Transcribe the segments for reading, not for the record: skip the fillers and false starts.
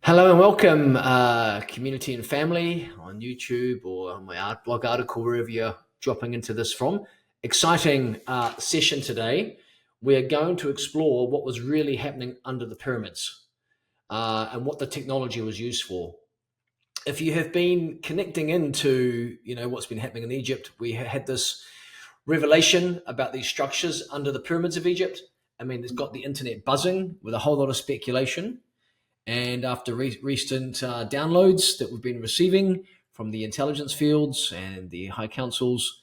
Hello and welcome, community and family on YouTube or on my art blog article, wherever you're dropping into this from. Exciting session today. We are going to explore what was really happening under the pyramids and what the technology was used for. If you have been connecting into, what's been happening in Egypt, we had this revelation about these structures under the pyramids of Egypt. I mean, it's got the internet buzzing with a whole lot of speculation. And after recent downloads that we've been receiving from the intelligence fields and the high councils,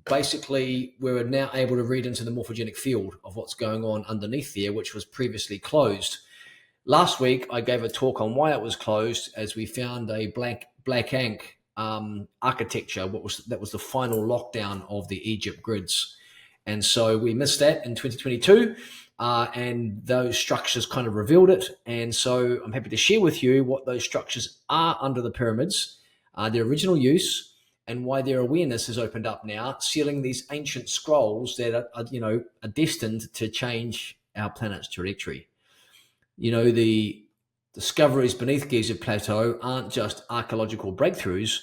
basically we're now able to read into the morphogenic field of what's going on underneath there, which was previously closed. Last week, I gave a talk on why it was closed, as we found a black ink architecture. That was the final lockdown of the Egypt grids. And so we missed that in 2022. And those structures kind of revealed it. And so I'm happy to share with you what those structures are under the pyramids, their original use, and why their awareness has opened up now, sealing these ancient scrolls that are destined to change our planet's trajectory. The discoveries beneath Giza Plateau aren't just archaeological breakthroughs,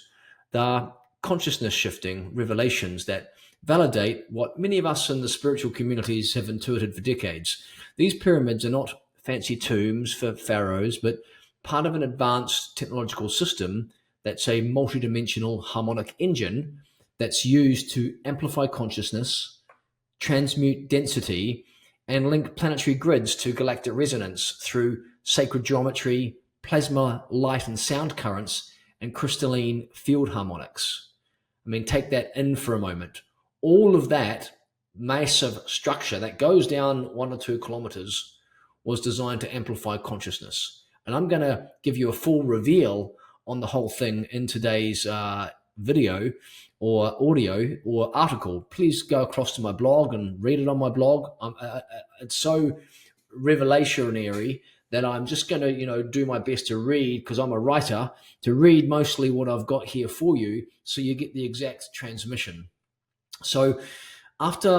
they're consciousness shifting revelations that validate what many of us in the spiritual communities have intuited for decades. These pyramids are not fancy tombs for pharaohs, but part of an advanced technological system that's a multidimensional harmonic engine that's used to amplify consciousness, transmute density, and link planetary grids to galactic resonance through sacred geometry, plasma, light and sound currents, and crystalline field harmonics. I mean, take that in for a moment. All of that massive structure that goes down 1 or 2 kilometers was designed to amplify consciousness. And I'm going to give you a full reveal on the whole thing in today's video or audio or article. Please go across to my blog and read it on my blog. It's so revelationary that I'm just going to, do my best to read, because I'm a writer, to read mostly what I've got here for you so you get the exact transmission. So after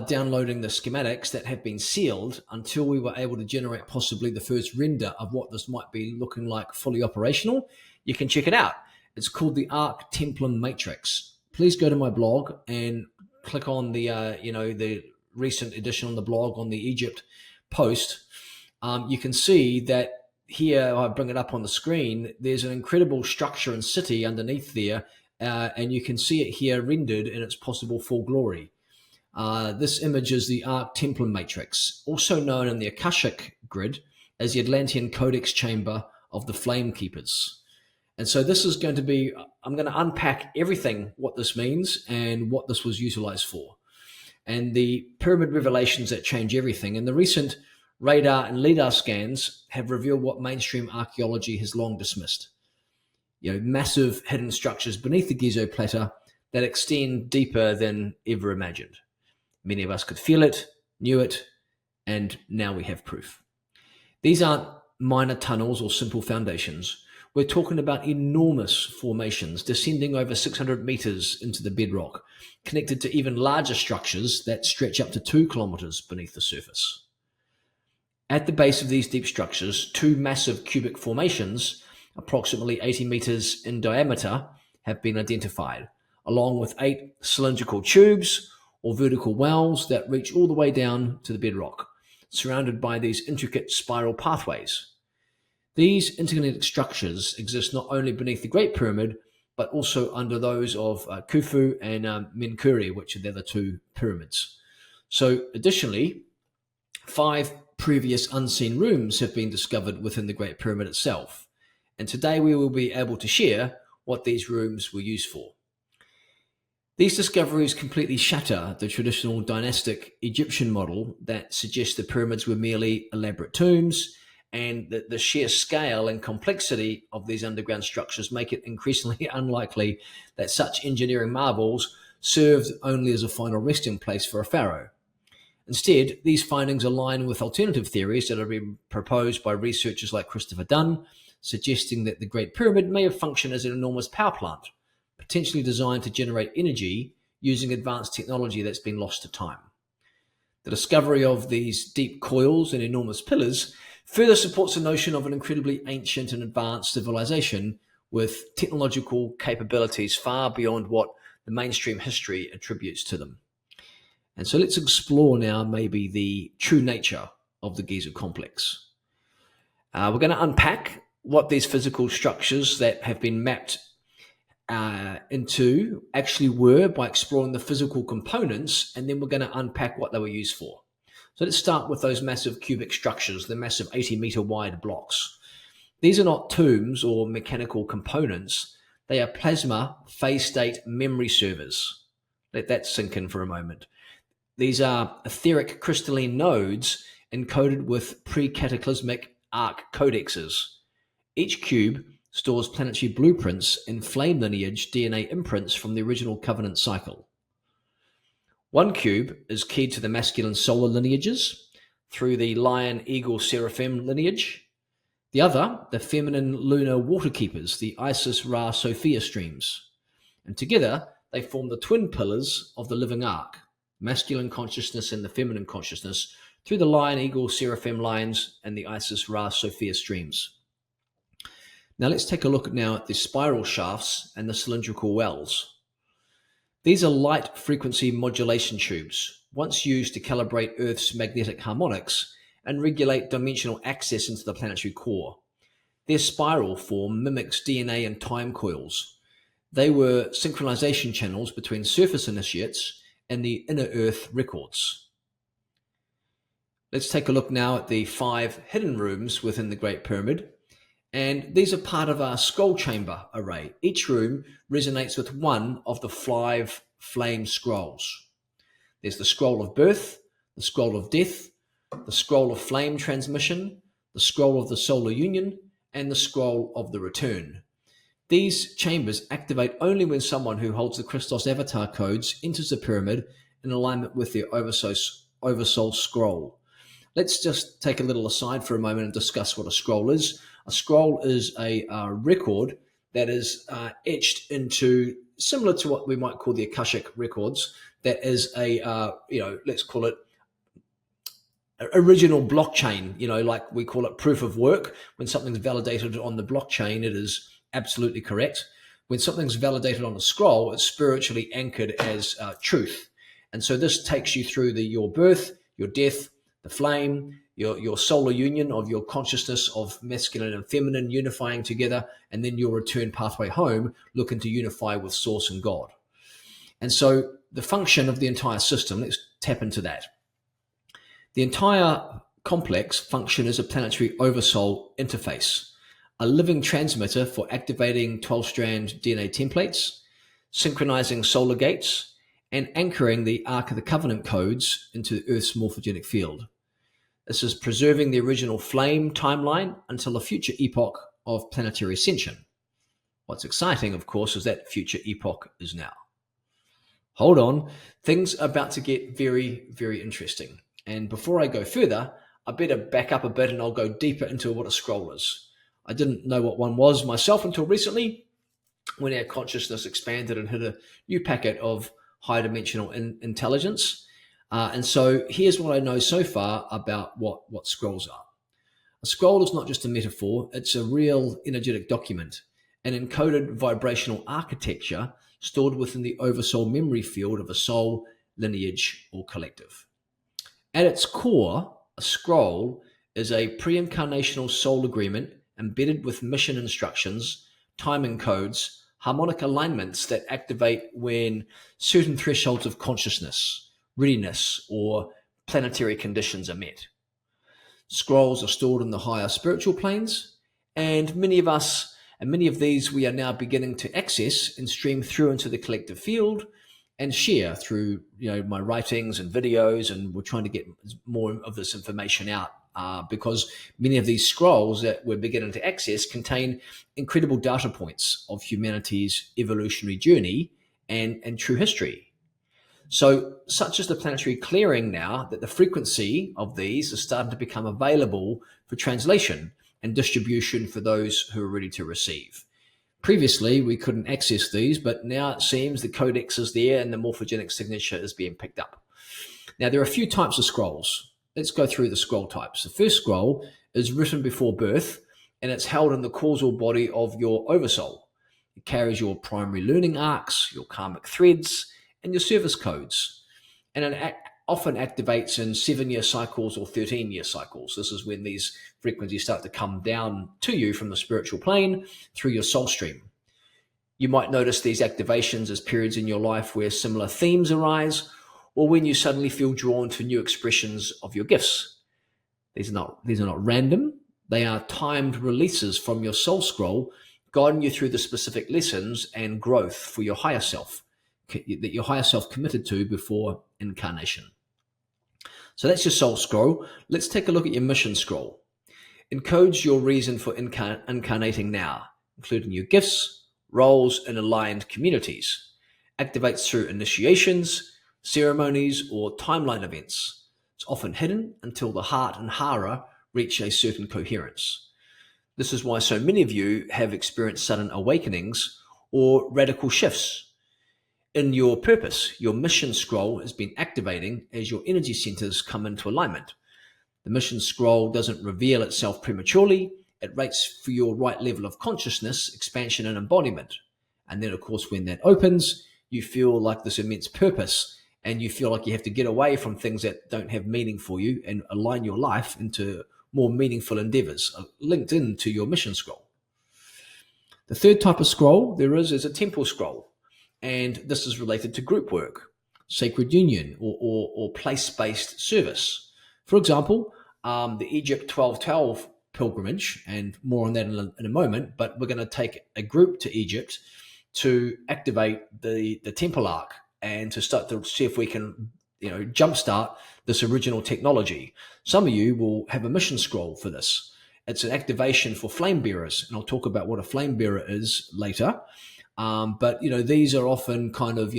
downloading the schematics that have been sealed until we were able to generate possibly the first render of what this might be looking like fully operational, you can check it out. It's called the Ark Templum Matrix. Please go to my blog and click on the, the recent edition on the blog on the Egypt post. You can see that here, I bring it up on the screen, there's an incredible structure and city underneath there. And you can see it here rendered in its possible full glory. This image is the Ark Templum Matrix, also known in the Akashic grid as the Atlantean Codex chamber of the Flame Keepers. And so this is going to be, I'm going to unpack everything, what this means and what this was utilized for. And the pyramid revelations that change everything. And the recent radar and LIDAR scans have revealed what mainstream archaeology has long dismissed. Massive hidden structures beneath the Giza Plateau that extend deeper than ever imagined. Many of us could feel it, knew it, and now we have proof. These aren't minor tunnels or simple foundations. We're talking about enormous formations descending over 600 meters into the bedrock, connected to even larger structures that stretch up to 2 kilometers beneath the surface. At the base of these deep structures, 2 massive cubic formations, approximately 80 meters in diameter, have been identified, along with 8 cylindrical tubes or vertical wells that reach all the way down to the bedrock, surrounded by these intricate spiral pathways. These interconnected structures exist not only beneath the Great Pyramid, but also under those of Khufu and Menkuri, which are the other 2 pyramids. So additionally, 5 previous unseen rooms have been discovered within the Great Pyramid itself. And today we will be able to share what these rooms were used for. These discoveries completely shatter the traditional dynastic Egyptian model that suggests the pyramids were merely elaborate tombs, and that the sheer scale and complexity of these underground structures make it increasingly unlikely that such engineering marvels served only as a final resting place for a pharaoh. Instead, these findings align with alternative theories that have been proposed by researchers like Christof Melchizedek, suggesting that the Great Pyramid may have functioned as an enormous power plant, potentially designed to generate energy using advanced technology that's been lost to time. The discovery of these deep coils and enormous pillars further supports the notion of an incredibly ancient and advanced civilization with technological capabilities far beyond what the mainstream history attributes to them. And so let's explore now maybe the true nature of the Giza complex. We're going to unpack what these physical structures that have been mapped into actually were by exploring the physical components, and then we're going to unpack what they were used for. So let's start with those massive cubic structures, the massive 80-meter wide blocks. These are not tombs or mechanical components. They are plasma phase state memory servers. Let that sink in for a moment. These are etheric crystalline nodes encoded with pre-cataclysmic Ark codexes. Each cube stores planetary blueprints and flame lineage DNA imprints from the original covenant cycle. One cube is keyed to the masculine solar lineages through the lion, eagle, seraphim lineage. The other, the feminine lunar water keepers, the Isis, Ra, Sophia streams. And together, they form the twin pillars of the living ark, masculine consciousness and the feminine consciousness, through the lion, eagle, seraphim lines and the Isis, Ra, Sophia streams. Now let's take a look now at the spiral shafts and the cylindrical wells. These are light frequency modulation tubes, once used to calibrate Earth's magnetic harmonics and regulate dimensional access into the planetary core. Their spiral form mimics DNA and time coils. They were synchronization channels between surface initiates and the inner Earth records. Let's take a look now at the 5 hidden rooms within the Great Pyramid. And these are part of our scroll chamber array. Each room resonates with one of the 5 flame scrolls. There's the scroll of birth, the scroll of death, the scroll of flame transmission, the scroll of the solar union, and the scroll of the return. These chambers activate only when someone who holds the Christos avatar codes enters the pyramid in alignment with their oversoul scroll. Let's just take a little aside for a moment and discuss what a scroll is. A scroll is a record that is etched into, similar to what we might call the Akashic records, that is a, let's call it original blockchain, like we call it proof of work. When something's validated on the blockchain, it is absolutely correct. When something's validated on a scroll, it's spiritually anchored as truth. And so this takes you through your birth, your death, the flame, your solar union of your consciousness of masculine and feminine unifying together, and then your return pathway home, looking to unify with Source and God. And so the function of the entire system, let's tap into that. The entire complex function as a planetary oversoul interface, a living transmitter for activating 12-strand DNA templates, synchronizing solar gates, and anchoring the Ark of the Covenant codes into Earth's morphogenic field. This is preserving the original flame timeline until a future epoch of planetary ascension. What's exciting, of course, is that future epoch is now. Hold on, things are about to get very, very interesting. And before I go further, I better back up a bit and I'll go deeper into what a scroll is. I didn't know what one was myself until recently, when our consciousness expanded and hit a new packet of high dimensional intelligence. And so here's what I know so far about what scrolls are. A scroll is not just a metaphor, it's a real energetic document, an encoded vibrational architecture stored within the oversoul memory field of a soul, lineage, or collective. At its core, a scroll is a pre-incarnational soul agreement embedded with mission instructions, timing codes, harmonic alignments that activate when certain thresholds of consciousness, readiness, or planetary conditions are met. Scrolls are stored in the higher spiritual planes, and many of these we are now beginning to access and stream through into the collective field and share through my writings and videos, and we're trying to get more of this information out because many of these scrolls that we're beginning to access contain incredible data points of humanity's evolutionary journey and true history. So such is the planetary clearing now that the frequency of these is starting to become available for translation and distribution for those who are ready to receive. Previously, we couldn't access these, but now it seems the codex is there and the morphogenic signature is being picked up. Now, there are a few types of scrolls. Let's go through the scroll types. The first scroll is written before birth, and it's held in the causal body of your oversoul. It carries your primary learning arcs, your karmic threads, and your service codes. And it often activates in 7-year cycles or 13-year cycles. This is when these frequencies start to come down to you from the spiritual plane through your soul stream. You might notice these activations as periods in your life where similar themes arise, or when you suddenly feel drawn to new expressions of your gifts. These are not random. They are timed releases from your soul scroll, guiding you through the specific lessons and growth for your higher self, that your higher self committed to before incarnation. So that's your soul scroll. Let's take a look at your mission scroll. Encodes your reason for incarnating now, including your gifts, roles, and aligned communities. Activates through initiations, ceremonies, or timeline events. It's often hidden until the heart and hara reach a certain coherence. This is why so many of you have experienced sudden awakenings or radical shifts. In your purpose, your mission scroll has been activating as your energy centers come into alignment. The mission scroll doesn't reveal itself prematurely. It waits for your right level of consciousness, expansion, and embodiment. And then, of course, when that opens, you feel like this immense purpose, and you feel like you have to get away from things that don't have meaning for you and align your life into more meaningful endeavors linked into your mission scroll. The third type of scroll there is a temple scroll. And this is related to group work, sacred union, or place-based service. For example, the Egypt 1212 pilgrimage, and more on that in a moment, but we're going to take a group to Egypt to activate the temple ark and to start to see if we can jumpstart this original technology. Some of you will have a mission scroll for this. It's an activation for flame bearers, and I'll talk about what a flame bearer is later. But these are often kind of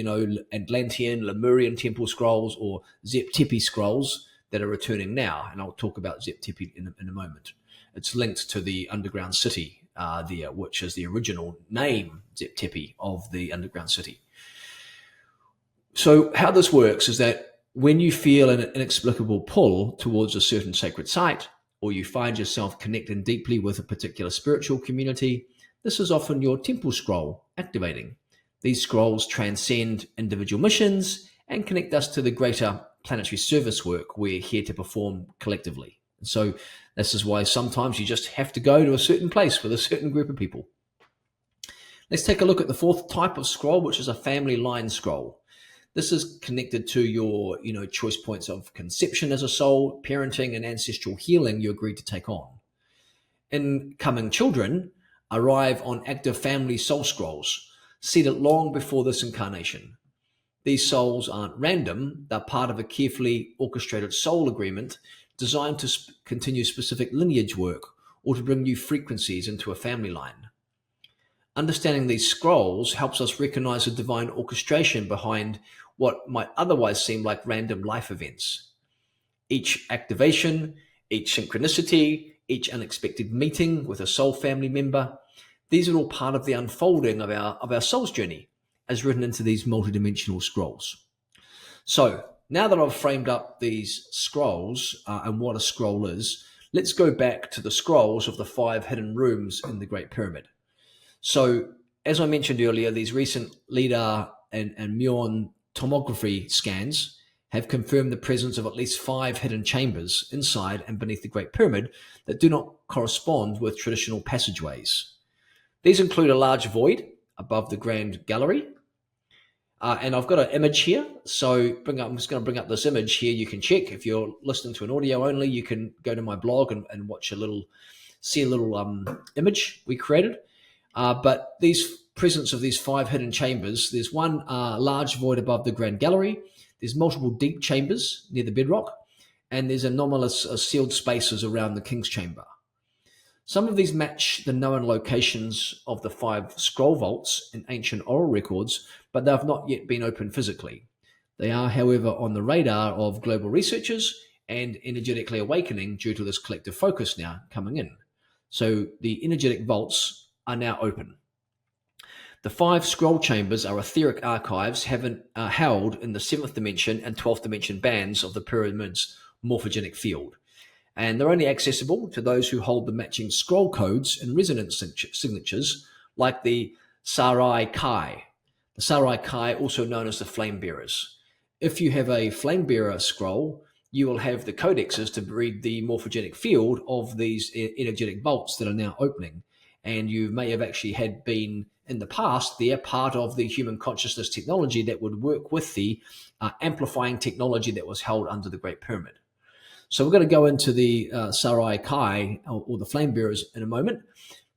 Atlantean, Lemurian temple scrolls or Zep Tepi scrolls that are returning now, and I'll talk about Zep Tepi in a moment. It's linked to the underground city there, which is the original name, Zep Tepi, of the underground city. So how this works is that when you feel an inexplicable pull towards a certain sacred site, or you find yourself connecting deeply with a particular spiritual community, this is often your temple scroll activating. These scrolls transcend individual missions and connect us to the greater planetary service work we're here to perform collectively. And so this is why sometimes you just have to go to a certain place with a certain group of people. Let's take a look at the fourth type of scroll, which is a family line scroll. This is connected to your choice points of conception as a soul, parenting, and ancestral healing you agreed to take on. Incoming children arrive on active family soul scrolls, seated long before this incarnation. These souls aren't random, they're part of a carefully orchestrated soul agreement designed to continue specific lineage work or to bring new frequencies into a family line. Understanding these scrolls helps us recognize the divine orchestration behind what might otherwise seem like random life events. Each activation, each synchronicity, each unexpected meeting with a soul family member, these are all part of the unfolding of our soul's journey as written into these multidimensional scrolls. So now that I've framed up these scrolls and what a scroll is, let's go back to the scrolls of the 5 hidden rooms in the Great Pyramid. So as I mentioned earlier, these recent LIDAR and muon tomography scans have confirmed the presence of at least 5 hidden chambers inside and beneath the Great Pyramid that do not correspond with traditional passageways. These include a large void above the Grand Gallery. And I've got an image here. So I'm just going to bring up this image here. You can check. If you're listening to an audio only, you can go to my blog and watch see a little image we created. But these presence of these 5 hidden chambers, there's one large void above the Grand Gallery. There's multiple deep chambers near the bedrock, and there's anomalous sealed spaces around the King's Chamber. Some of these match the known locations of the 5 scroll vaults in ancient oral records, but they have not yet been opened physically. They are, however, on the radar of global researchers and energetically awakening due to this collective focus now coming in. So the energetic vaults are now open. The 5 scroll chambers are etheric archives held in the 7th dimension and 12th dimension bands of the pyramid's morphogenic field. And they're only accessible to those who hold the matching scroll codes and resonance signatures, like the Sāra'i-Kai. The Sarakai, also known as the flame bearers. If you have a flame bearer scroll, you will have the codexes to read the morphogenic field of these energetic bolts that are now opening. And you may have actually had been in the past, they're part of the human consciousness technology that would work with the amplifying technology that was held under the Great Pyramid. So we're going to go into the Sāra'i-Kai or the flame bearers in a moment.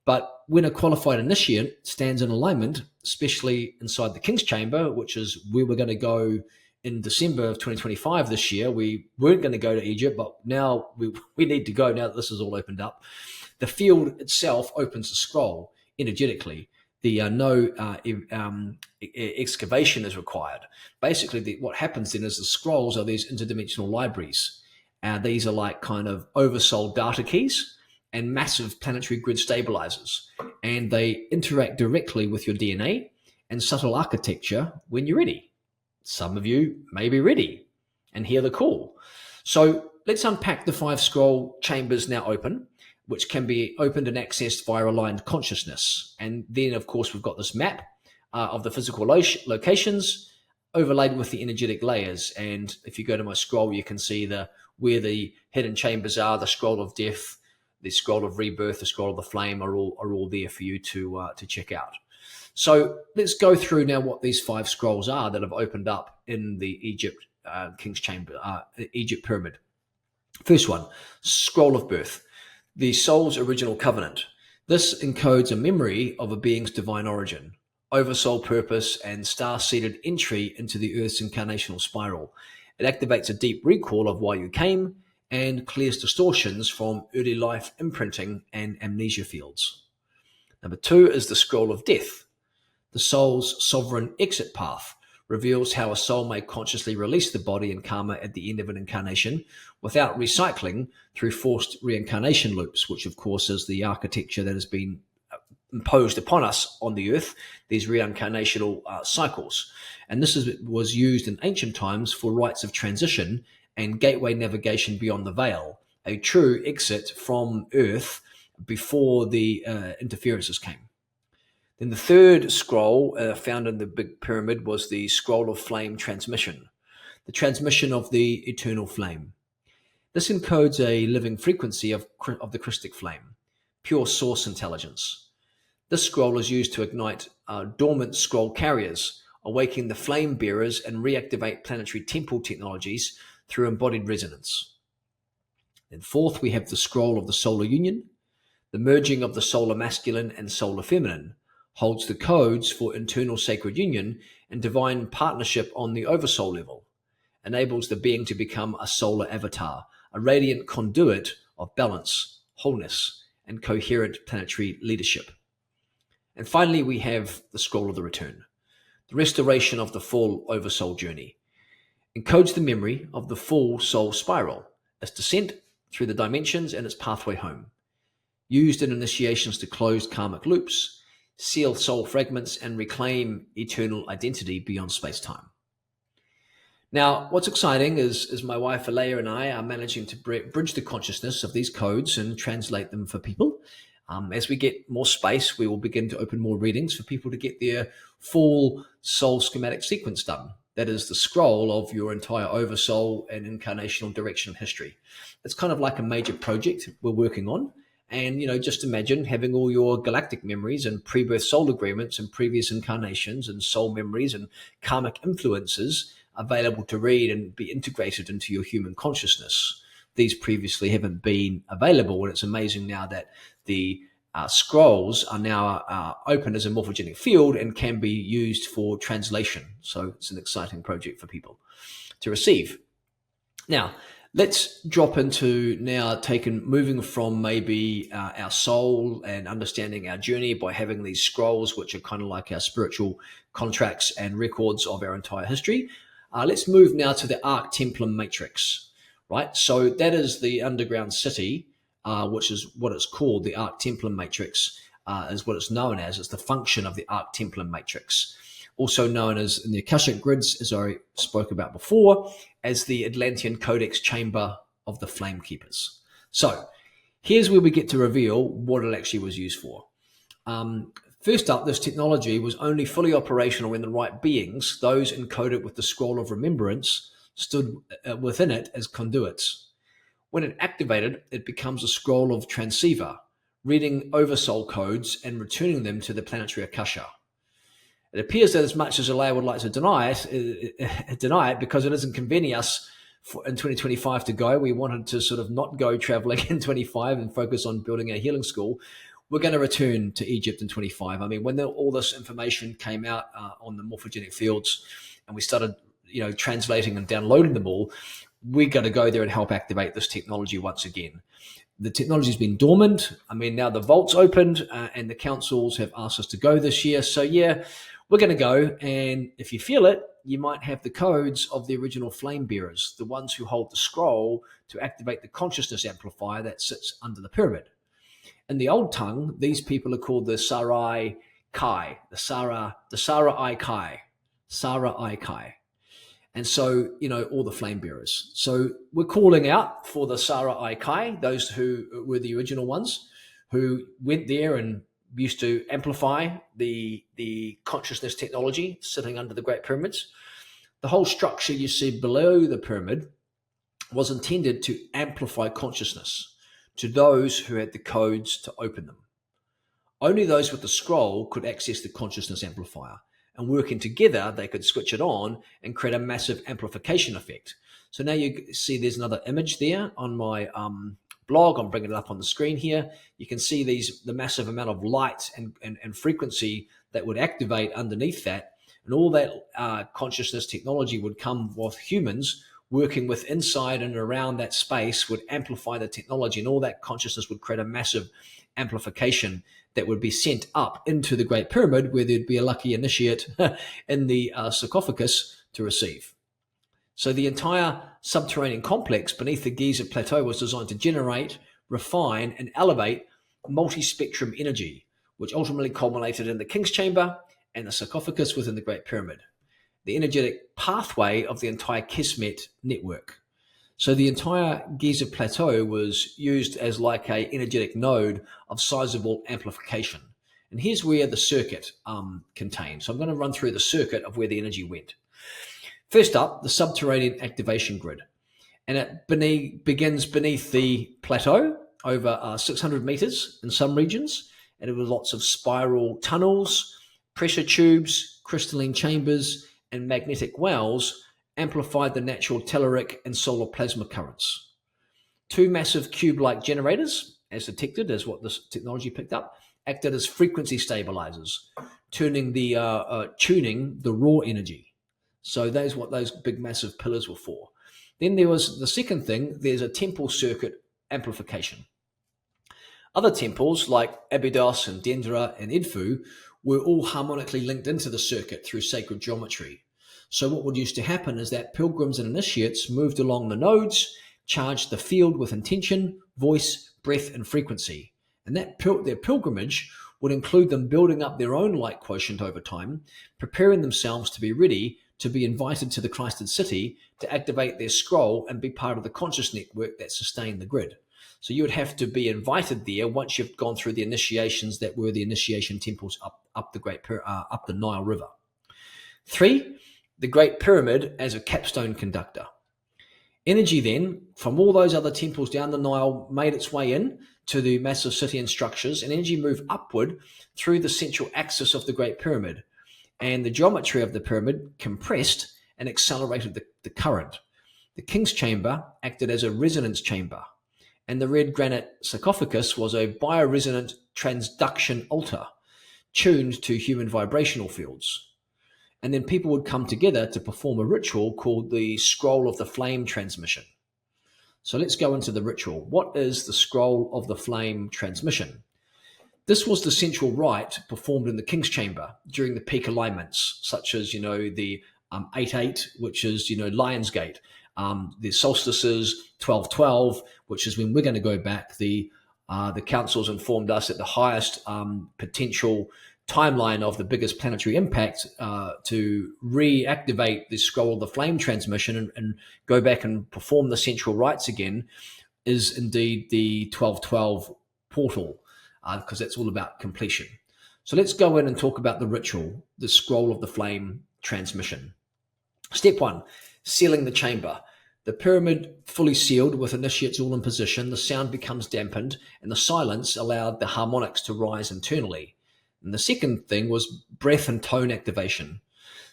But when a qualified initiate stands in alignment, especially inside the King's Chamber, which is where we're going to go in December of 2025 this year, we weren't going to go to Egypt, but now we need to go now that this is all opened up. The field itself opens the scroll energetically. No excavation is required. Basically, what happens then is the scrolls are these interdimensional libraries. These are like kind of oversold data keys and massive planetary grid stabilizers. And they interact directly with your DNA and subtle architecture when you're ready. Some of you may be ready and hear the call. So let's unpack the 5 scroll chambers now open, which can be opened and accessed via aligned consciousness. And then, of course, we've got this map of the physical locations overlaid with the energetic layers. And if you go to my scroll, you can see where the hidden chambers are, the scroll of death, the scroll of rebirth, the scroll of the flame are all there for you to check out. So let's go through now what these 5 scrolls are that have opened up in the Egypt King's Chamber, Egypt Pyramid. First one, Scroll of Birth, the soul's original covenant. This encodes a memory of a being's divine origin, oversoul purpose, and star-seeded entry into the Earth's incarnational spiral. It activates a deep recall of why you came and clears distortions from early life imprinting and amnesia fields. Number 2 is the Scroll of Death. The soul's sovereign exit path reveals how a soul may consciously release the body and karma at the end of an incarnation without recycling through forced reincarnation loops, which of course is the architecture that has been imposed upon us on the earth, these reincarnational cycles. And this was used in ancient times for rites of transition and gateway navigation beyond the veil, a true exit from earth before the interferences came. Then the 3rd scroll found in the Big Pyramid was the Scroll of Flame Transmission, the transmission of the eternal flame. This encodes a living frequency of the Krysted flame, pure source intelligence. This scroll is used to ignite dormant scroll carriers, awaken the flame bearers, and reactivate planetary temple technologies through embodied resonance. Then 4th, we have the Scroll of the Solar Union. The merging of the solar masculine and solar feminine holds the codes for internal sacred union and divine partnership on the oversoul level, enables the being to become a solar avatar, a radiant conduit of balance, wholeness, and coherent planetary leadership. And finally, we have the Scroll of the Return, the restoration of the full oversoul journey. Encodes the memory of the full soul spiral, its descent through the dimensions and its pathway home, used in initiations to close karmic loops, seal soul fragments, and reclaim eternal identity beyond space-time. Now, what's exciting is my wife Alea and I are managing to bridge the consciousness of these codes and translate them for people. As we get more space, we will begin to open more readings for people to get their full soul schematic sequence done. That is the scroll of your entire oversoul and incarnational direction of history. It's kind of like a major project we're working on. And, just imagine having all your galactic memories and pre-birth soul agreements and previous incarnations and soul memories and karmic influences available to read and be integrated into your human consciousness. These previously haven't been available, and it's amazing now that the scrolls are now open as a morphogenic field and can be used for translation. So it's an exciting project for people to receive. Now, let's drop into now moving from maybe our soul and understanding our journey by having these scrolls, which are kind of like our spiritual contracts and records of our entire history. Let's move now to the Ark Templum Matrix, right? So that is the underground city, which is what it's called. The Ark Templum Matrix is what it's known as. It's the function of the Ark Templum Matrix, also known as in the Akashic grids, as I spoke about before, as the Atlantean Codex Chamber of the Flame Keepers. So here's where we get to reveal what it actually was used for. First up, this technology was only fully operational when the right beings, those encoded with the scroll of remembrance, stood within it as conduits. When it activated, it becomes a scroll of transceiver, reading oversoul codes and returning them to the planetary Akasha. It appears that as much as Allah would like to deny it because it isn't convening us in 2025 to go. We wanted to sort of not go traveling in 25 and focus on building a healing school. We're going to return to Egypt in 25. I mean, when all this information came out on the morphogenic fields and we started, translating and downloading them all, we got to go there and help activate this technology once again. The technology's been dormant. I mean, now the vault's opened and the councils have asked us to go this year. So yeah, we're going to go. And if you feel it, you might have the codes of the original flame bearers, the ones who hold the scroll to activate the consciousness amplifier that sits under the pyramid. In the old tongue, these people are called the Sāra'i-Kai, the Sāra'i-Kai, Sāra'i-Kai. And so, all the flame bearers. So we're calling out for the Sāra'i-Kai, those who were the original ones, who went there and used to amplify the consciousness technology sitting under the Great Pyramids. The whole structure you see below the pyramid was intended to amplify consciousness to those who had the codes to open them. Only those with the scroll could access the consciousness amplifier, and working together, they could switch it on and create a massive amplification effect. So now you see there's another image there on my blog. I'm bringing it up on the screen here. You can see the massive amount of light and frequency that would activate underneath that, and all that consciousness technology would come with humans working with inside and around that space would amplify the technology, and all that consciousness would create a massive amplification that would be sent up into the Great Pyramid, where there'd be a lucky initiate in the sarcophagus to receive. So the entire subterranean complex beneath the Giza Plateau was designed to generate, refine, and elevate multi-spectrum energy, which ultimately culminated in the King's Chamber and the sarcophagus within the Great Pyramid, the energetic pathway of the entire Kismet network. So the entire Giza Plateau was used as like a energetic node of sizable amplification. And here's where the circuit contained. So I'm going to run through the circuit of where the energy went. First up, the subterranean activation grid. And it begins beneath the plateau over 600 meters in some regions. And there were lots of spiral tunnels, pressure tubes, crystalline chambers, and magnetic wells amplified the natural telluric and solar plasma currents. Two massive cube-like generators, as detected as what this technology picked up, acted as frequency stabilizers, tuning the raw energy. So that's what those big massive pillars were for. Then there was the second thing, there's a temple circuit amplification. Other temples like Abydos and Dendera and Edfu were all harmonically linked into the circuit through sacred geometry. So what would used to happen is that pilgrims and initiates moved along the nodes, charged the field with intention, voice, breath, and frequency. And their pilgrimage would include them building up their own light quotient over time, preparing themselves to be ready to be invited to the Krysted city to activate their scroll and be part of the conscious network that sustained the grid. So you would have to be invited there once you've gone through the initiations that were the initiation temples up the Nile River. 3, the Great Pyramid as a capstone conductor. Energy then from all those other temples down the Nile made its way in to the massive city and structures, and energy moved upward through the central axis of the Great Pyramid. And the geometry of the pyramid compressed and accelerated the current. The King's Chamber acted as a resonance chamber, and the red granite sarcophagus was a bioresonant transduction altar tuned to human vibrational fields. And then people would come together to perform a ritual called the Scroll of the Flame transmission. So let's go into the ritual. What is the Scroll of the Flame transmission? This was the central rite performed in the King's Chamber during the peak alignments, such as, the 8-8, which is, Lion's Gate, the solstices, 12-12, which is when we're going to go back. The councils informed us that the highest potential timeline of the biggest planetary impact to reactivate the Scroll of the Flame transmission and go back and perform the central rites again is indeed the 1212 portal, because that's all about completion. So let's go in and talk about the ritual, the scroll of the flame transmission. Step 1, sealing the chamber. The pyramid fully sealed with initiates all in position, the sound becomes dampened, and the silence allowed the harmonics to rise internally. And the second thing was breath and tone activation.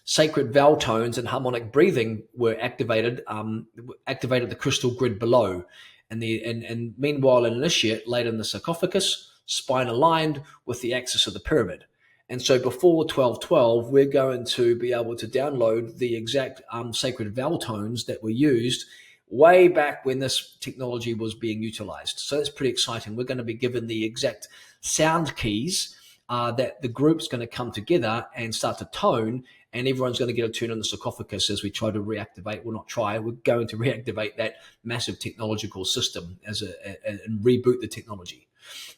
Sacred vowel tones and harmonic breathing were activated the crystal grid below. And meanwhile, an initiate laid in the sarcophagus, spine aligned with the axis of the pyramid. And so before 1212, we're going to be able to download the exact sacred vowel tones that were used way back when this technology was being utilized. So that's pretty exciting. We're going to be given the exact sound keys that the group's going to come together and start to tone, and everyone's going to get a turn on the sarcophagus as we try to reactivate. Well, not try, we're going to reactivate that massive technological system and reboot the technology.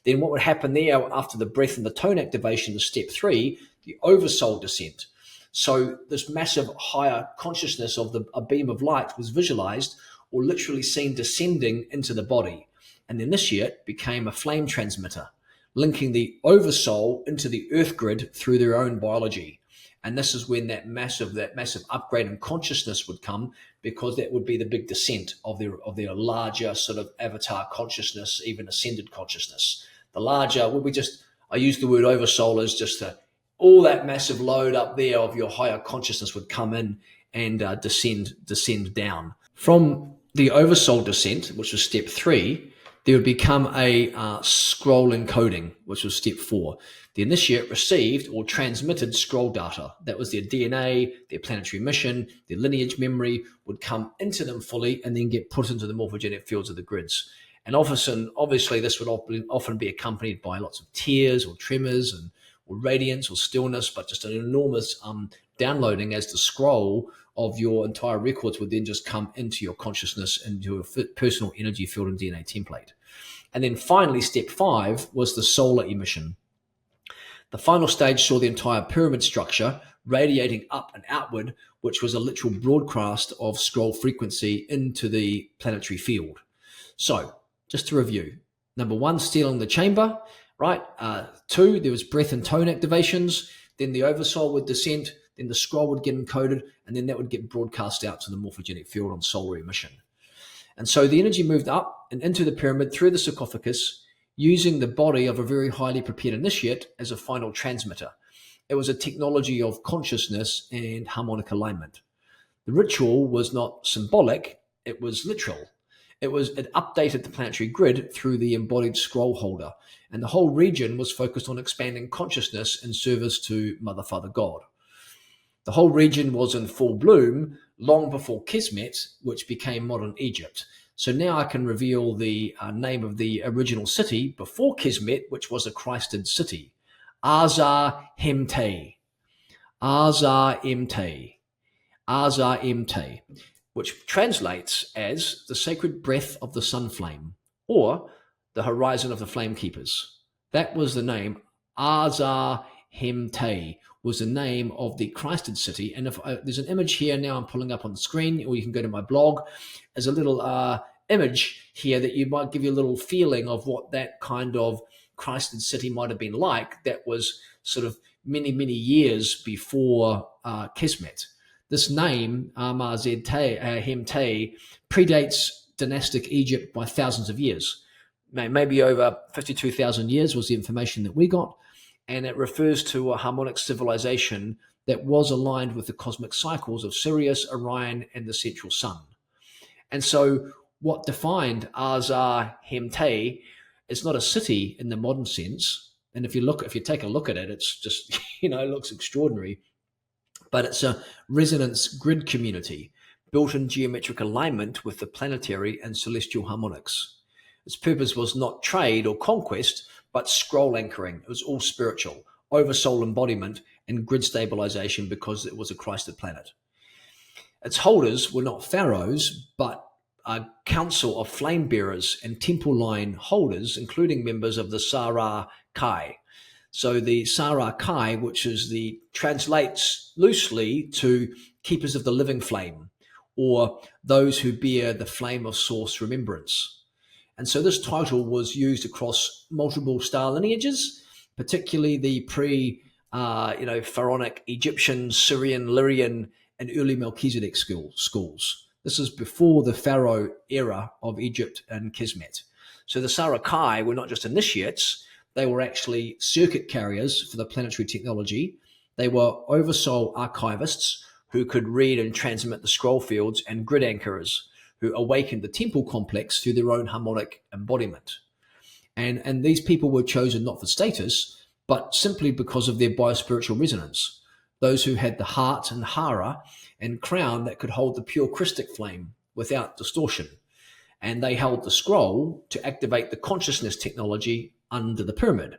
Then what would happen there after the breath and the tone activation is step 3, the oversoul descent. So this massive higher consciousness of a beam of light was visualized or literally seen descending into the body. And the initiate became a flame transmitter, linking the oversoul into the earth grid through their own biology. And this is when that massive upgrade in consciousness would come, because that would be the big descent of their larger sort of avatar consciousness, even ascended consciousness. The larger, I use the word oversoul as just all that massive load up there of your higher consciousness would come in and descend down. From the oversoul descent, which was step 3, there would become a scroll encoding, which was step 4. The initiate received or transmitted scroll data. That was their DNA, their planetary mission, their lineage memory would come into them fully and then get put into the morphogenic fields of the grids. And obviously, this would often be accompanied by lots of tears or tremors or radiance or stillness, but just an enormous downloading as the scroll of your entire records would then just come into your consciousness, into your personal energy field and DNA template. And then finally, step 5 was the solar emission. The final stage saw the entire pyramid structure radiating up and outward, which was a literal broadcast of scroll frequency into the planetary field. So, just to review, number 1, sealing the chamber, right? 2, there was breath and tone activations. Then the oversoul would descend, then the scroll would get encoded, and then that would get broadcast out to the morphogenic field on solar emission. And so the energy moved up and into the pyramid through the sarcophagus, using the body of a very highly prepared initiate as a final transmitter. It was a technology of consciousness and harmonic alignment. The ritual was not symbolic, it was literal. It updated the planetary grid through the embodied scroll holder, and the whole region was focused on expanding consciousness in service to Mother, Father, God. The whole region was in full bloom long before Kismet, which became modern Egypt. So now I can reveal the name of the original city before Kismet, which was a Krysted city, Azar Hemte, which translates as the sacred breath of the sun flame, or the horizon of the flame keepers. That was the name. Azar Hemte was the name of the Krysted city. And if there's an image here now I'm pulling up on the screen, or you can go to my blog, as a little image here that you might give you a little feeling of what that kind of Krysted city might have been like. That was sort of many, many years before Kismet. This name, Hemte, predates dynastic Egypt by thousands of years. Maybe over 52,000 years was the information that we got. And it refers to a harmonic civilization that was aligned with the cosmic cycles of Sirius, Orion, and the central sun. And so what defined Azar Hemte is not a city in the modern sense. And if you take a look at it, it's just, it looks extraordinary. But it's a resonance grid community built in geometric alignment with the planetary and celestial harmonics. Its purpose was not trade or conquest, but scroll anchoring. It was all spiritual, oversoul embodiment, and grid stabilization, because it was a Krysted planet. Its holders were not pharaohs, but a council of flame bearers and temple line holders, including members of the Sāra'i-Kai. So the Sarakai, which translates loosely to keepers of the living flame, or those who bear the flame of source remembrance. And so this title was used across multiple star lineages, particularly the pharaonic Egyptian, Syrian, Lyrian, and early Melchizedek schools. This is before the pharaoh era of Egypt and Kismet. So the Sarakai were not just initiates, they were actually circuit carriers for the planetary technology. They were oversoul archivists who could read and transmit the scroll fields, and grid anchorers who awakened the temple complex through their own harmonic embodiment. And these people were chosen not for status, but simply because of their biospiritual resonance. Those who had the heart and hara and crown that could hold the pure Christic flame without distortion. And they held the scroll to activate the consciousness technology under the pyramid.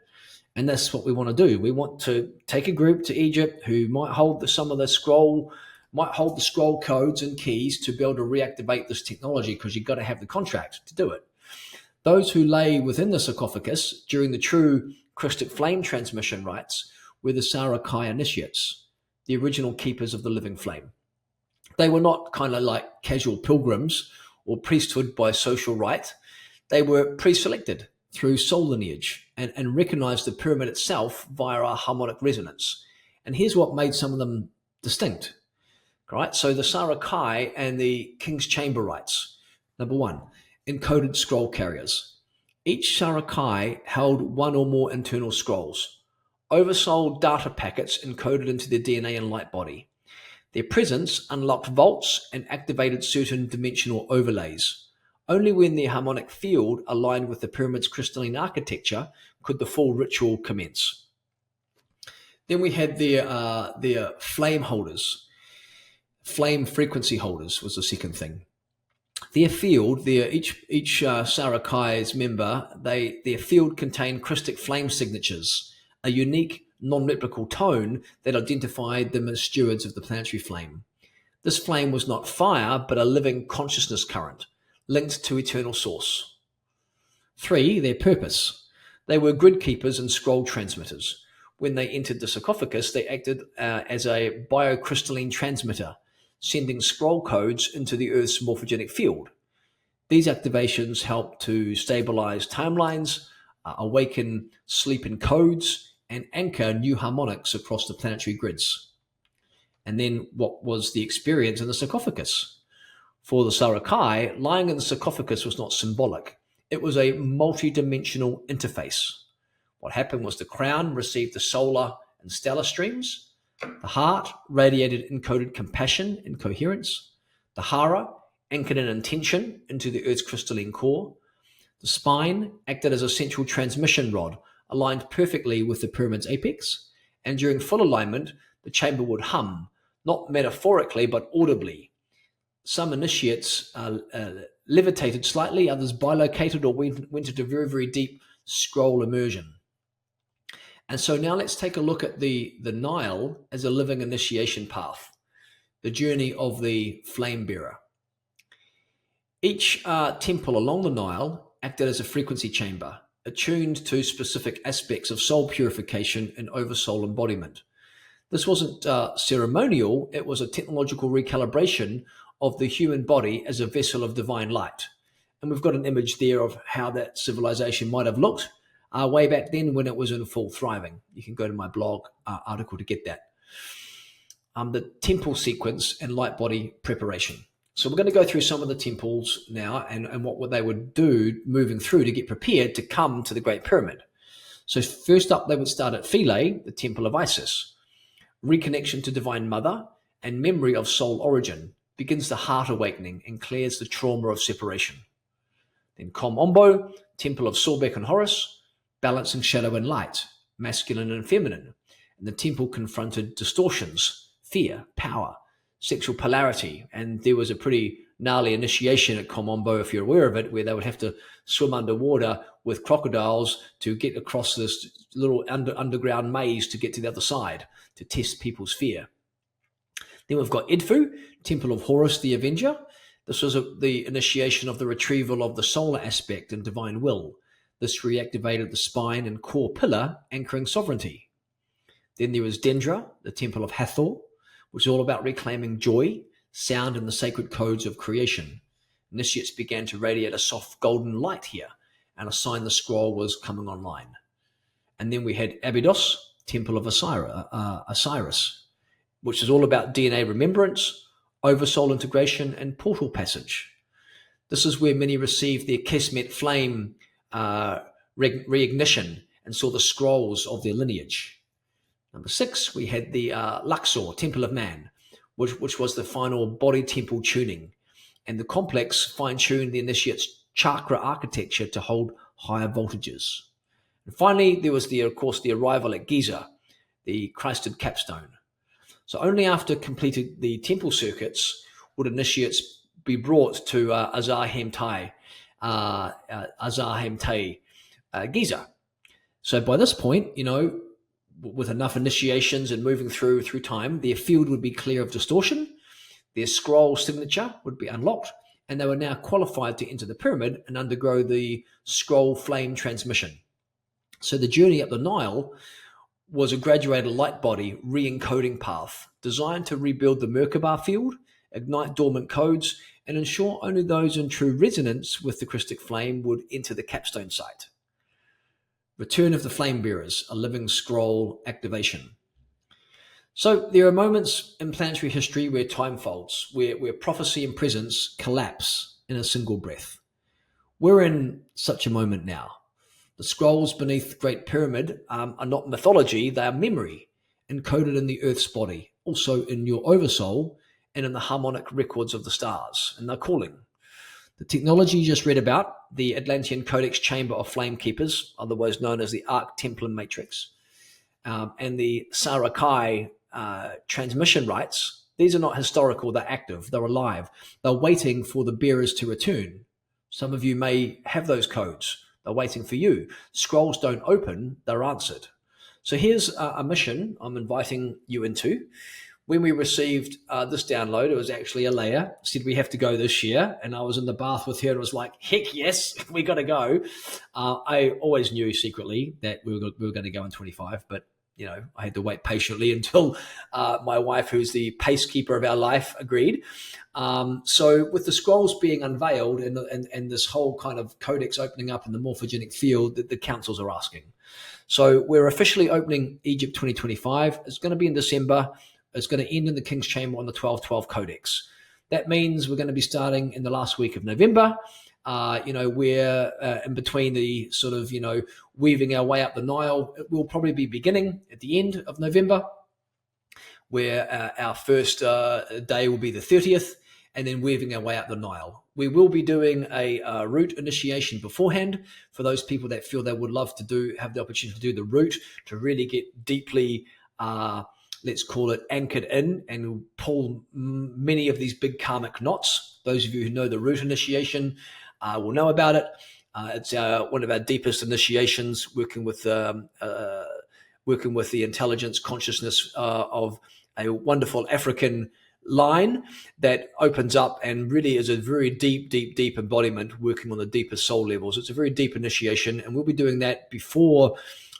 And that's what we want to do. We want to take a group to Egypt who might hold some of the scroll, might hold the scroll codes and keys to be able to reactivate this technology, because you've got to have the contract to do it. Those who lay within the sarcophagus during the true Christic flame transmission rites were the Sāra'i-Kai initiates, the original keepers of the living flame. They were not kind of like casual pilgrims or priesthood by social rite. They were pre-selected through soul lineage and recognized the pyramid itself via our harmonic resonance. And here's what made some of them distinct. Right? So the Sarakai and the King's Chamber rites. Number one, encoded scroll carriers. Each Sarakai held one or more internal scrolls, oversoul data packets encoded into their DNA and light body. Their presence unlocked vaults and activated certain dimensional overlays. Only when their harmonic field aligned with the pyramid's crystalline architecture could the full ritual commence. Then we had their flame holders. Flame frequency holders was the second thing. Their field, each Sarakai's member, their field contained Christic flame signatures, a unique non-replicable tone that identified them as stewards of the planetary flame. This flame was not fire, but a living consciousness current, linked to eternal source. 3, their purpose. They were grid keepers and scroll transmitters. When they entered the sarcophagus, they acted as a biocrystalline transmitter, sending scroll codes into the Earth's morphogenic field. These activations help to stabilize timelines, awaken sleep encodes, and anchor new harmonics across the planetary grids. And then what was the experience in the sarcophagus? For the Sarakai, lying in the sarcophagus was not symbolic. It was a multi-dimensional interface. What happened was the crown received the solar and stellar streams. The heart radiated encoded compassion and coherence. The hara anchored an intention into the Earth's crystalline core. The spine acted as a central transmission rod, aligned perfectly with the pyramid's apex. And during full alignment, the chamber would hum, not metaphorically, but audibly. Some initiates levitated slightly, others bilocated or went into very, very deep scroll immersion. And so now let's take a look at the Nile as a living initiation path, the journey of the flame bearer. Each temple along the Nile acted as a frequency chamber, attuned to specific aspects of soul purification and oversoul embodiment. This wasn't ceremonial, it was a technological recalibration of the human body as a vessel of divine light. And we've got an image there of how that civilization might have looked way back then when it was in full thriving. You can go to my blog article to get that. The temple sequence and light body preparation. So we're going to go through some of the temples now and what they would do moving through to get prepared to come to the Great Pyramid. So first up, they would start at Philae, the temple of Isis. Reconnection to Divine Mother and memory of soul origin begins the heart awakening and clears the trauma of separation. Then Kom Ombo, temple of Sorbek and Horus, balancing shadow and light, masculine and feminine. And the temple confronted distortions, fear, power, sexual polarity. And there was a pretty gnarly initiation at Kom Ombo, if you're aware of it, where they would have to swim underwater with crocodiles to get across this little underground maze to get to the other side, to test people's fear. Then we've got Edfu, temple of Horus the Avenger. This was the initiation of the retrieval of the solar aspect and divine will. This reactivated the spine and core pillar, anchoring sovereignty. Then there was Dendra, the temple of Hathor, which is all about reclaiming joy, sound, and the sacred codes of creation. Initiates began to radiate a soft golden light here, and a sign the scroll was coming online. And then we had Abydos, Temple of Osiris, which is all about DNA remembrance, oversoul integration, and portal passage. This is where many received their Kismet flame reignition and saw the scrolls of their lineage. Number 6, we had the Luxor, Temple of Man, which was the final body temple tuning. And the complex fine-tuned the initiate's chakra architecture to hold higher voltages. And finally, there was, of course, the arrival at Giza, the Krysted capstone. So only after completing the temple circuits would initiates be brought to Azar Giza. So by this point, with enough initiations and moving through time, their field would be clear of distortion, their scroll signature would be unlocked, and they were now qualified to enter the pyramid and undergo the scroll flame transmission. So the journey up the Nile was a graduated light body re-encoding path designed to rebuild the Merkaba field, ignite dormant codes, and ensure only those in true resonance with the Christic flame would enter the capstone site. Return of the Flame Bearers, a living scroll activation. So there are moments in planetary history where time folds, where prophecy and presence collapse in a single breath. We're in such a moment now. The scrolls beneath the Great Pyramid are not mythology, they are memory, encoded in the Earth's body, also in your oversoul and in the harmonic records of the stars, and they're calling. The technology you just read about, the Atlantean Codex Chamber of Flame Keepers, otherwise known as the Ark Templum Matrix, and the Sarakai transmission rites, these are not historical, they're active, they're alive. They're waiting for the bearers to return. Some of you may have those codes. They're waiting for you. Scrolls don't open, they're answered. So here's a mission I'm inviting you into. When we received this download, it was actually Alea said we have to go this year, and I was in the bath with her and was like, heck yes, we got to go. I always knew secretly that we were going to go in 25, but I had to wait patiently until my wife, who's the pacekeeper of our life, agreed. So with the scrolls being unveiled and this whole kind of codex opening up in the morphogenic field, the councils are asking. So we're officially opening Egypt 2025. It's going to be in December. It's going to end in the King's Chamber on the 1212 Codex. That means we're going to be starting in the last week of November. We're in between the sort of, weaving our way up the Nile. It will probably be beginning at the end of November, where our first day will be the 30th, and then weaving our way up the Nile. We will be doing a route initiation beforehand for those people that feel they would love to have the opportunity to do the route, to really get deeply let's call it anchored in and pull many of these big karmic knots. Those of you who know the root initiation will know about it. It's one of our deepest initiations, working with the intelligence consciousness of a wonderful African line that opens up and really is a very deep embodiment, working on the deepest soul levels. It's a very deep initiation, and we'll be doing that before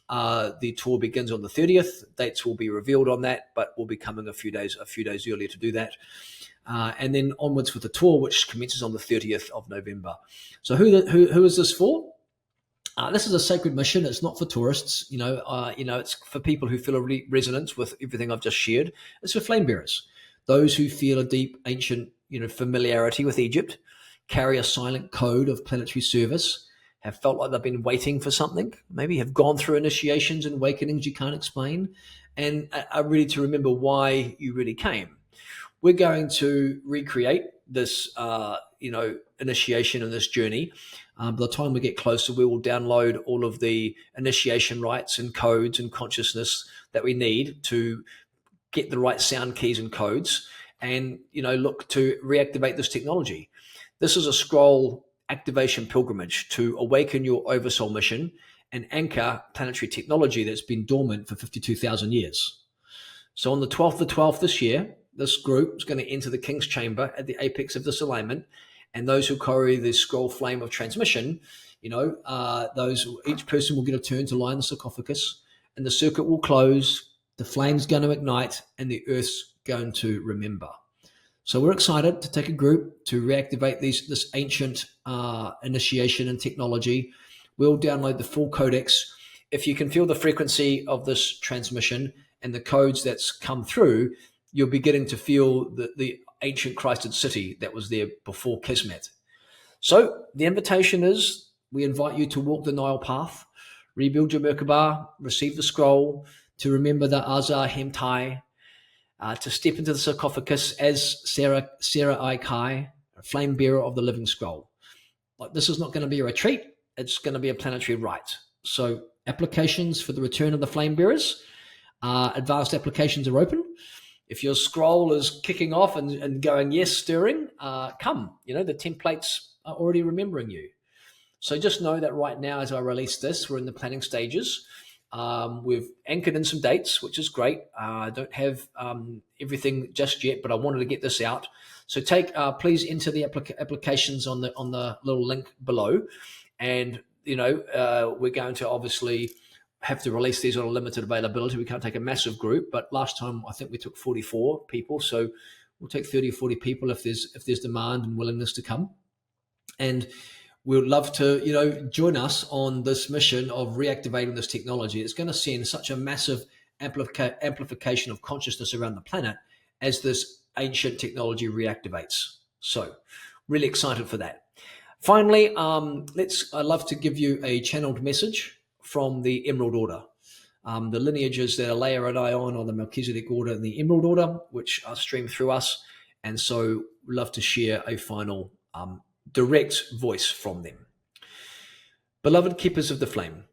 the tour begins on the 30th. Dates will be revealed on that, but we'll be coming a few days earlier to do that. And then onwards with the tour, which commences on the 30th of November. So who is this for? This is a sacred mission. It's not for tourists. It's for people who feel a resonance with everything I've just shared. It's for flame bearers, those who feel a deep, ancient, familiarity with Egypt, carry a silent code of planetary service, have felt like they've been waiting for something, maybe have gone through initiations and awakenings you can't explain, and are ready to remember why you really came. We're going to recreate this, initiation and this journey. By the time we get closer, we will download all of the initiation rites and codes and consciousness that we need to get the right sound keys and codes, and look to reactivate this technology. This is a scroll activation pilgrimage to awaken your oversoul mission and anchor planetary technology that's been dormant for 52,000 years. So on the 12th of the 12th this year, this group is going to enter the King's Chamber at the apex of this alignment, and those who carry the scroll flame of transmission, each person will get a turn to line the sarcophagus, and the circuit will close, the flame's going to ignite, and the earth's going to remember. So we're excited to take a group to reactivate this ancient initiation and technology. We'll download the full codex. If you can feel the frequency of this transmission and the codes that's come through, you'll be getting to feel the ancient Krysted city that was there before Kismet. So the invitation is, we invite you to walk the Nile path, rebuild your Merkaba, receive the scroll, to remember the Azar Hemtai, to step into the sarcophagus as Sāra'i-Kai, flame bearer of the living scroll. Like, this is not going to be a retreat, it's going to be a planetary rite. So applications for the return of the flame bearers, advanced applications are open. If your scroll is kicking off and going, yes, stirring, come. The templates are already remembering you. So just know that right now, as I release this, we're in the planning stages. We've anchored in some dates, which is great. I don't have everything just yet, but I wanted to get this out. So please enter the applications on the little link below. And, we're going to obviously have to release these on a limited availability. We can't take a massive group, but last time I think we took 44 people. So we'll take 30 or 40 people if there's demand and willingness to come. And we'd love to, join us on this mission of reactivating this technology. It's going to send such a massive amplification of consciousness around the planet as this ancient technology reactivates. So really excited for that. Finally, I'd love to give you a channeled message from the Emerald Order. The lineages that Alea and I on are the Melchizedek Order and the Emerald Order, which are streamed through us. And so we'd love to share a final direct voice from them. Beloved keepers of the flame,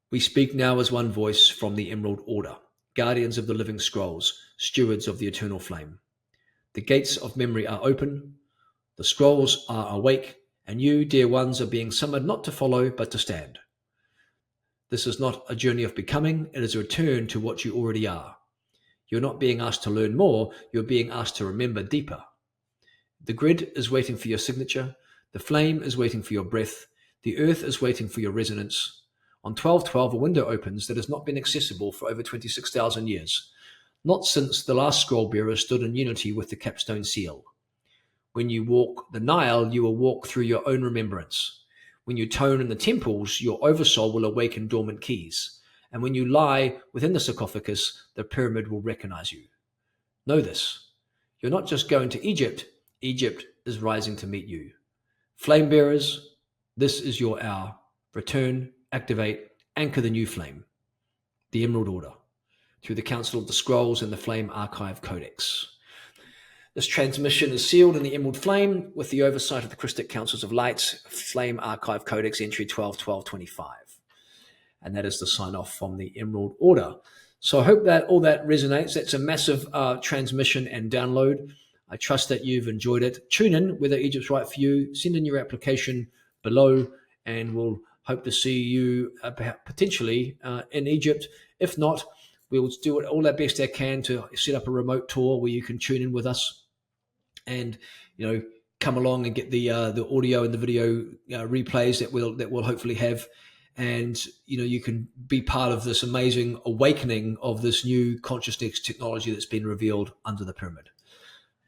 we speak now as one voice from the Emerald Order, guardians of the living scrolls, stewards of the eternal flame. The gates of memory are open, the scrolls are awake, and you, dear ones, are being summoned not to follow, but to stand. This is not a journey of becoming, it is a return to what you already are. You're not being asked to learn more, you're being asked to remember deeper. The grid is waiting for your signature, the flame is waiting for your breath, the earth is waiting for your resonance. On 12/12, a window opens that has not been accessible for over 26,000 years, not since the last scroll bearer stood in unity with the capstone seal. When you walk the Nile, you will walk through your own remembrance. When you tone in the temples, your oversoul will awaken dormant keys. And when you lie within the sarcophagus, the pyramid will recognize you. Know this. You're not just going to Egypt. Egypt is rising to meet you. Flame bearers, this is your hour. Return, activate, anchor the new flame. The Emerald Order, through the Council of the Scrolls and the Flame Archive Codex. This transmission is sealed in the Emerald Flame with the oversight of the Krysted Councils of Lights, Flame Archive Codex entry 12/12/25. And that is the sign-off from the Emerald Order. So I hope that all that resonates. That's a massive transmission and download. I trust that you've enjoyed it. Tune in whether Egypt's right for you. Send in your application below, and we'll hope to see you potentially in Egypt. If not, we'll do all our best I can to set up a remote tour where you can tune in with us and come along and get the audio and the video replays that we'll hopefully have, and you can be part of this amazing awakening of this new consciousness technology that's been revealed under the pyramid.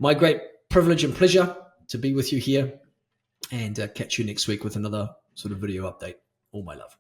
My great privilege and pleasure to be with you here, and catch you next week with another sort of video update. All my love.